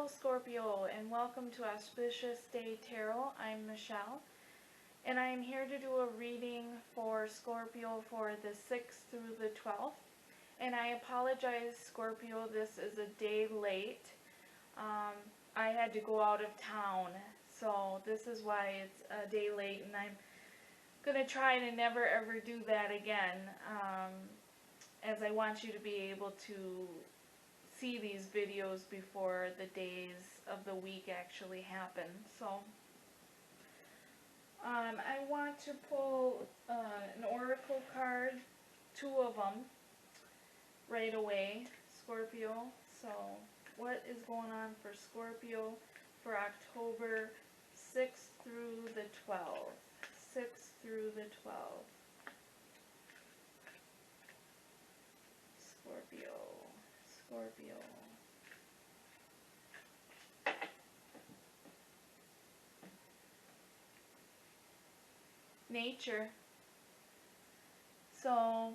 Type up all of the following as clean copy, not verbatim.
Hello Scorpio, and welcome to Auspicious Day Tarot. I'm Michelle, and I am here to do a reading for Scorpio for the 6th through the 12th. And I apologize, Scorpio, this is a day late. I had to go out of town, so this is why it's a day late, and I'm going to try to never ever do that again, as I want you to be able to see these videos before the days of the week actually happen. So I want to pull an oracle card, 2 of them, right away, Scorpio. So what is going on for Scorpio for October 6th through the 12th? 6th through the 12th. Scorpio. Nature. So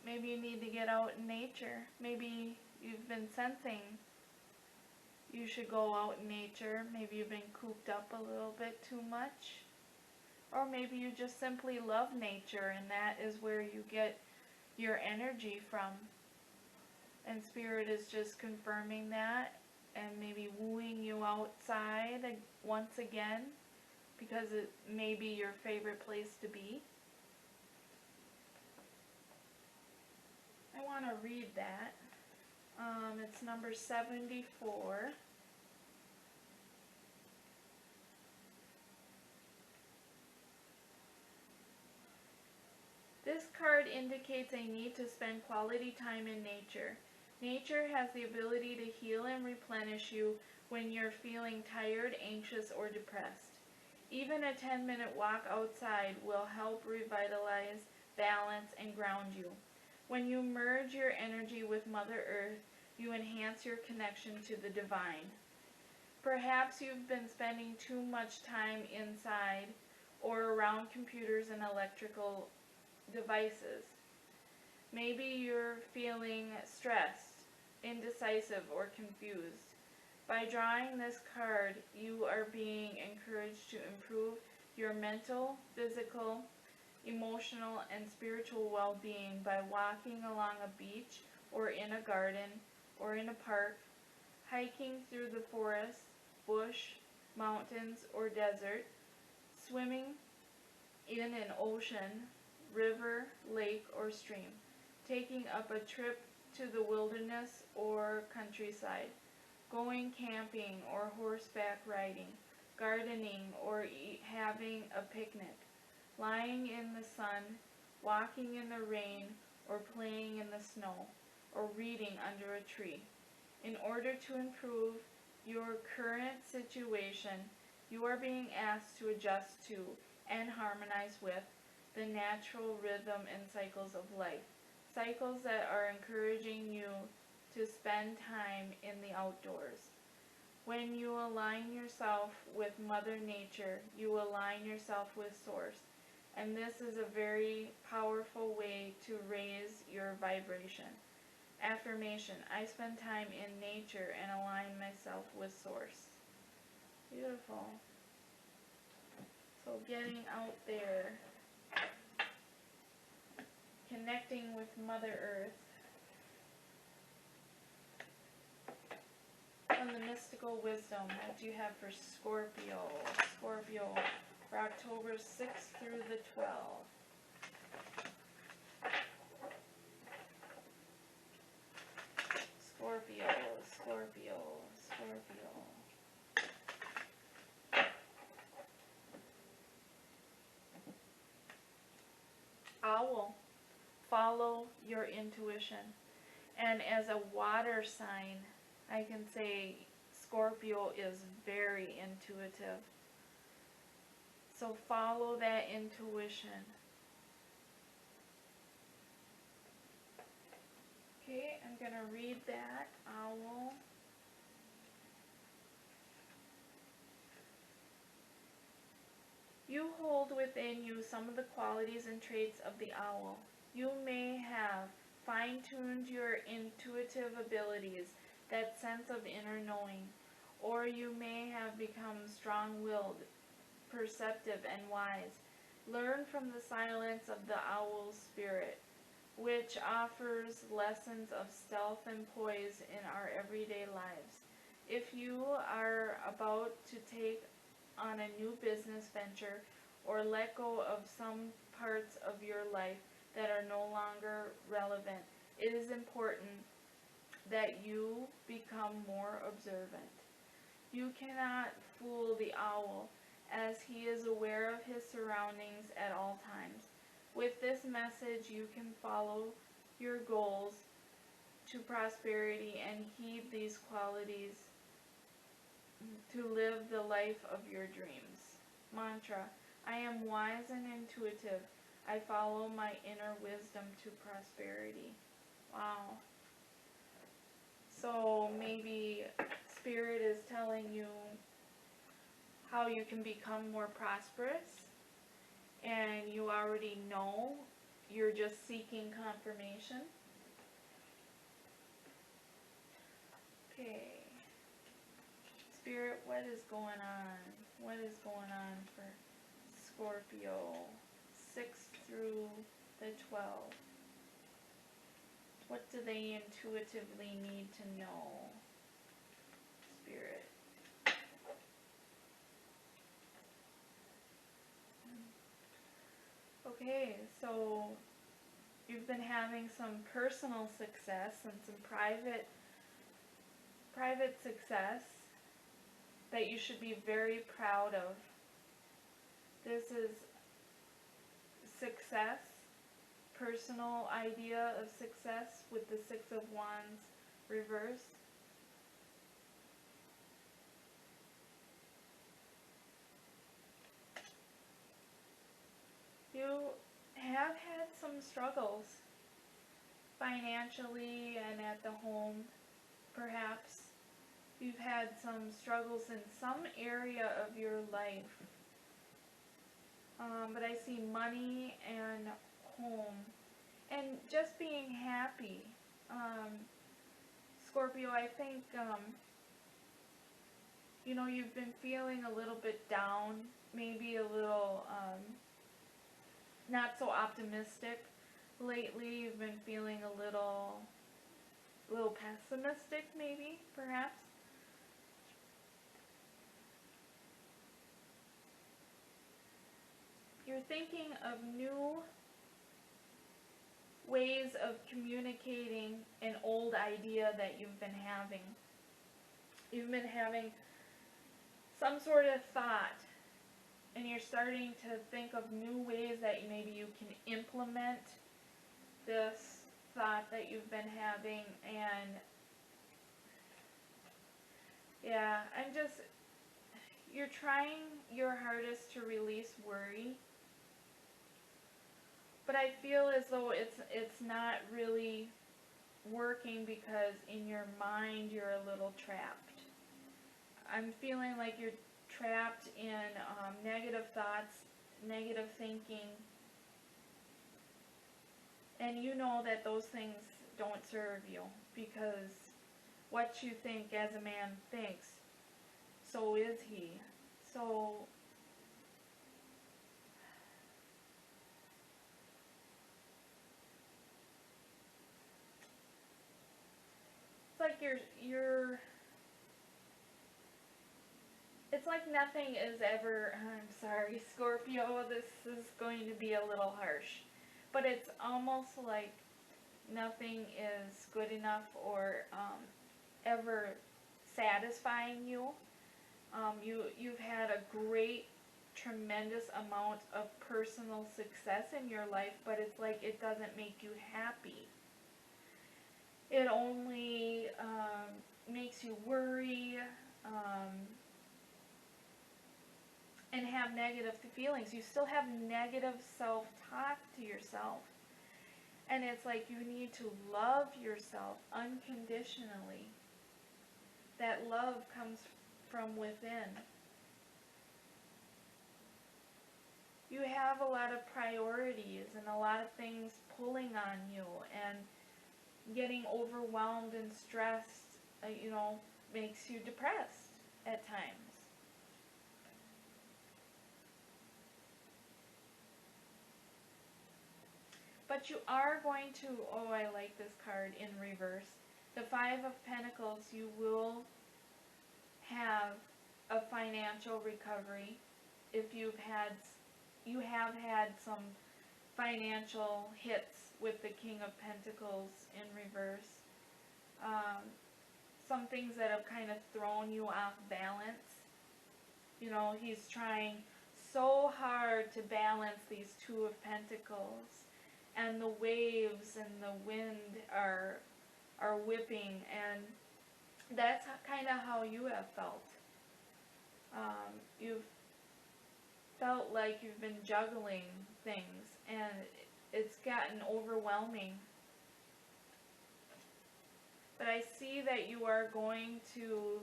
maybe you need to get out in nature. Maybe you've been sensing you should go out in nature. Maybe you've been cooped up a little bit too much. Or maybe you just simply love nature, and that is where you get your energy from. And Spirit is just confirming that and maybe wooing you outside once again, because it may be your favorite place to be. I want to read that. It's number 74. This card indicates a need to spend quality time in nature. Nature has the ability to heal and replenish you when you're feeling tired, anxious, or depressed. Even a 10-minute walk outside will help revitalize, balance, and ground you. When you merge your energy with Mother Earth, you enhance your connection to the divine. Perhaps you've been spending too much time inside or around computers and electrical devices. Maybe you're feeling stressed, indecisive, or confused. By drawing this card, you are being encouraged to improve your mental, physical, emotional, and spiritual well-being by walking along a beach or in a garden or in a park, hiking through the forest, bush, mountains, or desert, swimming in an ocean, river, lake, or stream, taking up a trip to the wilderness or countryside, going camping or horseback riding, gardening or having a picnic, lying in the sun, walking in the rain, or playing in the snow, or reading under a tree. In order to improve your current situation, you are being asked to adjust to and harmonize with the natural rhythm and cycles of life, cycles that are encouraging you to spend time in the outdoors. When you align yourself with Mother Nature, you align yourself with Source, and this is a very powerful way to raise your vibration. Affirmation: I spend time in nature and align myself with Source. Beautiful. So getting out there, connecting with Mother Earth. From the Mystical Wisdom, what do you have for Scorpio? Scorpio for October 6th through the 12th. Scorpio. Owl. Follow your intuition. And as a water sign, I can say Scorpio is very intuitive. So follow that intuition. Okay, I'm going to read that. Owl. You hold within you some of the qualities and traits of the owl. You may have fine-tuned your intuitive abilities, that sense of inner knowing, or you may have become strong-willed, perceptive, and wise. Learn from the silence of the owl spirit, which offers lessons of stealth and poise in our everyday lives. If you are about to take on a new business venture or let go of some parts of your life that are no longer relevant, it is important that you become more observant. You cannot fool the owl, as he is aware of his surroundings at all times. With this message, you can follow your goals to prosperity and heed these qualities to live the life of your dreams. Mantra: I am wise and intuitive. I follow my inner wisdom to prosperity. Wow. So maybe Spirit is telling you how you can become more prosperous, and you already know, you're just seeking confirmation. Okay. Spirit, what is going on? What is going on for Scorpio 6 through the 12th? What do they intuitively need to know? Spirit. Okay, so you've been having some personal success and some private success that you should be very proud of. This is success, personal idea of success with the Six of Wands reversed. You have had some struggles financially and at the home, perhaps. You've had some struggles in some area of your life. But I see money and home and just being happy. Scorpio, I think, you've been feeling a little bit down, maybe a little not so optimistic lately. You've been feeling a little pessimistic, maybe, perhaps. You're thinking of new ways of communicating an old idea that you've been having. You've been having some sort of thought, and you're starting to think of new ways that maybe you can implement this thought that you've been having. And yeah, you're trying your hardest to release worry, but I feel as though it's not really working, because in your mind you're a little trapped. I'm feeling like you're trapped in negative thoughts, negative thinking, and you know that those things don't serve you, because what you think as a man thinks, so is he. So it's like it's like nothing is ever, I'm sorry, Scorpio, this is going to be a little harsh, but it's almost like nothing is good enough or ever satisfying you. You've had a great, tremendous amount of personal success in your life, but it's like it doesn't make you happy. It only makes you worry and have negative feelings. You still have negative self-talk to yourself. And it's like you need to love yourself unconditionally. That love comes from within. You have a lot of priorities and a lot of things pulling on you, and getting overwhelmed and stressed, makes you depressed. at times. But you are going to, oh, I like this card in reverse. The Five of Pentacles, you will have a financial recovery if you have had some financial hits with the King of Pentacles in reverse. Some things that have kind of thrown you off balance. You know, he's trying so hard to balance these Two of Pentacles, and the waves and the wind are whipping, and that's kind of how you have felt. You've felt like you've been juggling things, and it's gotten overwhelming. But I see that you are going to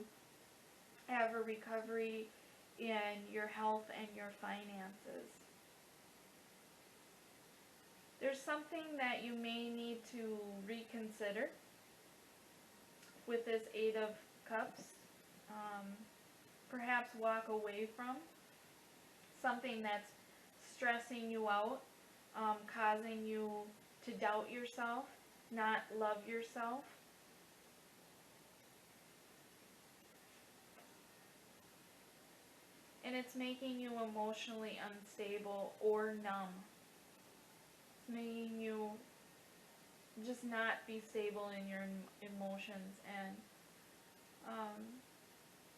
have a recovery in your health and your finances. There's something that you may need to reconsider with this Eight of Cups. Perhaps walk away from something that's stressing you out, causing you to doubt yourself, not love yourself. And it's making you emotionally unstable or numb. It's making you just not be stable in your emotions. And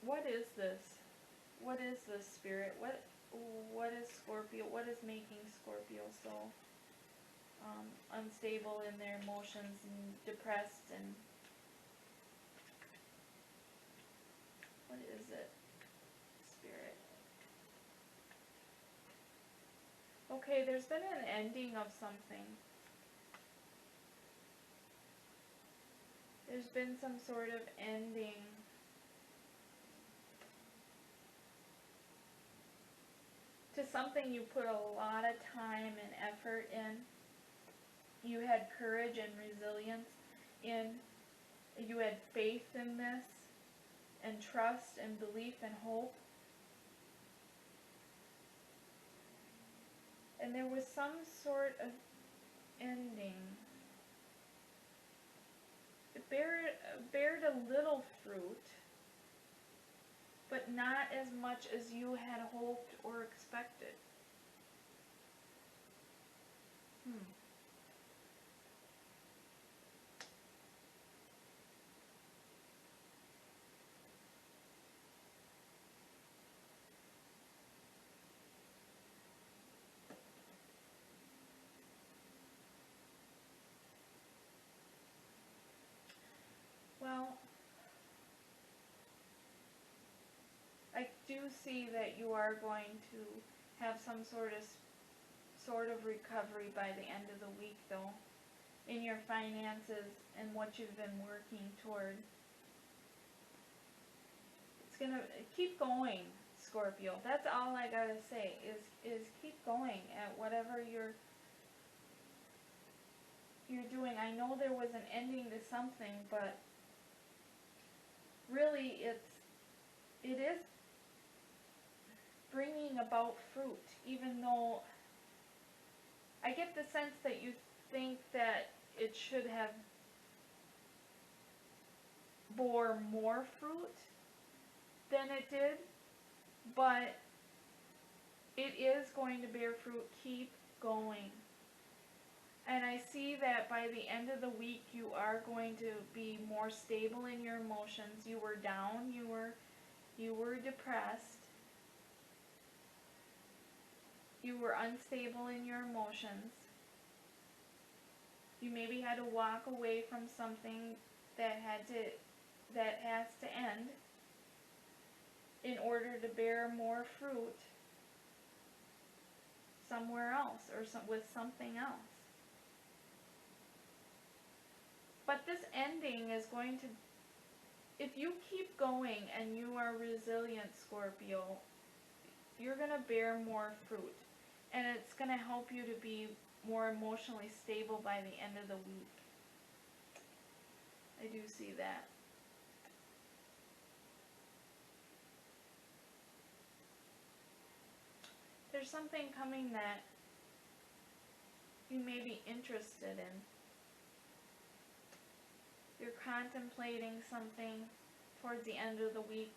what is this? What is this, Spirit? What is Scorpio? What is making Scorpio so unstable in their emotions and depressed? And what is it, Spirit? Okay, there's been an ending of something. There's been some sort of ending. To something you put a lot of time and effort in. You had courage and resilience in. You had faith in this, and trust and belief and hope. And there was some sort of ending. It bared a little fruit, but not as much as you had hoped or expected. Well, I do see that you are going to have some sort of recovery by the end of the week, though, in your finances and what you've been working toward. It's gonna keep going, Scorpio. That's all I gotta say is keep going at whatever you're doing. I know there was an ending to something, but really it is bringing about fruit, even though I get the sense that you think that it should have bore more fruit than it did, but it is going to bear fruit. Keep going. And I see that by the end of the week you are going to be more stable in your emotions. You were down, you were depressed, you were unstable in your emotions. You maybe had to walk away from something that has to end in order to bear more fruit somewhere else or with something else. But this ending is going to, if you keep going and you are resilient, Scorpio, you're going to bear more fruit. And it's going to help you to be more emotionally stable by the end of the week. I do see that. there's something coming that you may be interested in. You're contemplating something towards the end of the week.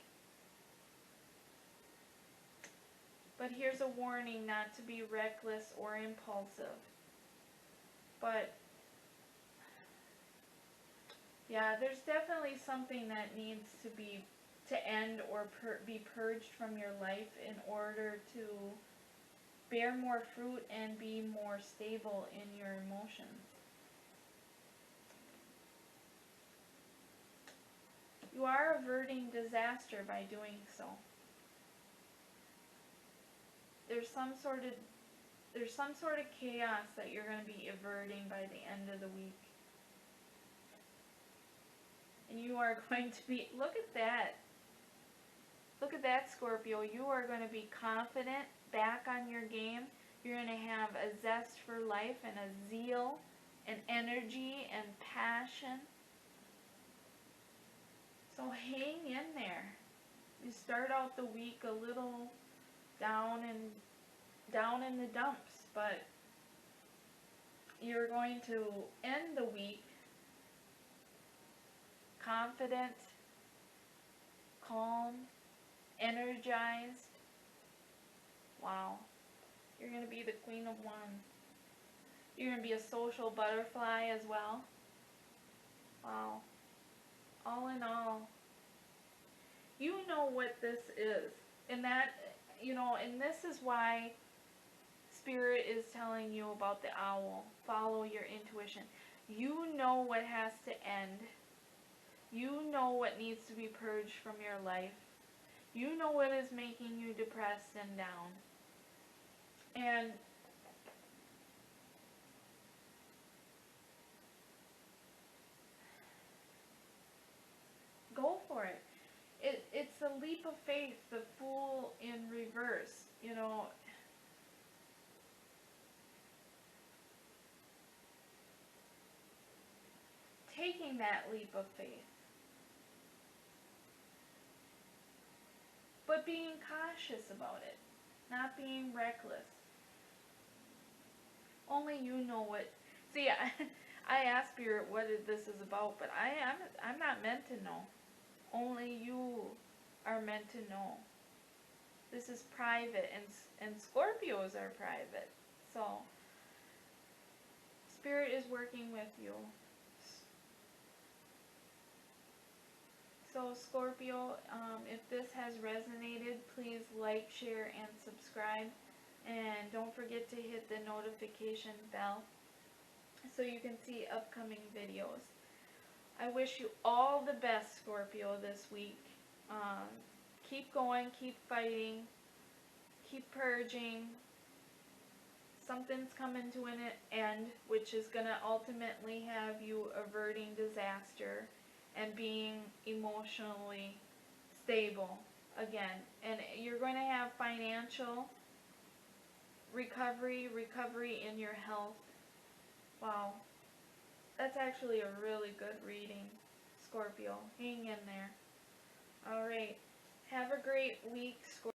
But here's a warning not to be reckless or impulsive. But yeah, there's definitely something that needs to end or be purged from your life in order to bear more fruit and be more stable in your emotions. You are averting disaster by doing so. There's some sort of chaos that you're going to be averting by the end of the week. And you are going to be, look at that, Scorpio. You are going to be confident, back on your game. You're going to have a zest for life and a zeal and energy and passion. So hang in there. You start out the week a little down in the dumps, but you're going to end the week confident, calm, energized. Wow. You're going to be the Queen of Wands. You're going to be a social butterfly as well. Wow. All in all, you know what this is. And that, and this is why Spirit is telling you about the owl. Follow your intuition. You know what has to end. You know what needs to be purged from your life. You know what is making you depressed and down. And go for it. It's a leap of faith, the Fool in reverse, taking that leap of faith. But being cautious about it, not being reckless. Only you know what. See, I asked Spirit what this is about, but I'm not meant to know. Only you are meant to know. This is private, and Scorpios are private. So, Spirit is working with you. So Scorpio, if this has resonated, please like, share, and subscribe. And don't forget to hit the notification bell so you can see upcoming videos. I wish you all the best, Scorpio, this week. Keep going, keep fighting, keep purging. Something's coming to an end, which is going to ultimately have you averting disaster and being emotionally stable again. And you're going to have financial recovery in your health. Wow. That's actually a really good reading, Scorpio. Hang in there. Alright. Have a great week, Scorpio.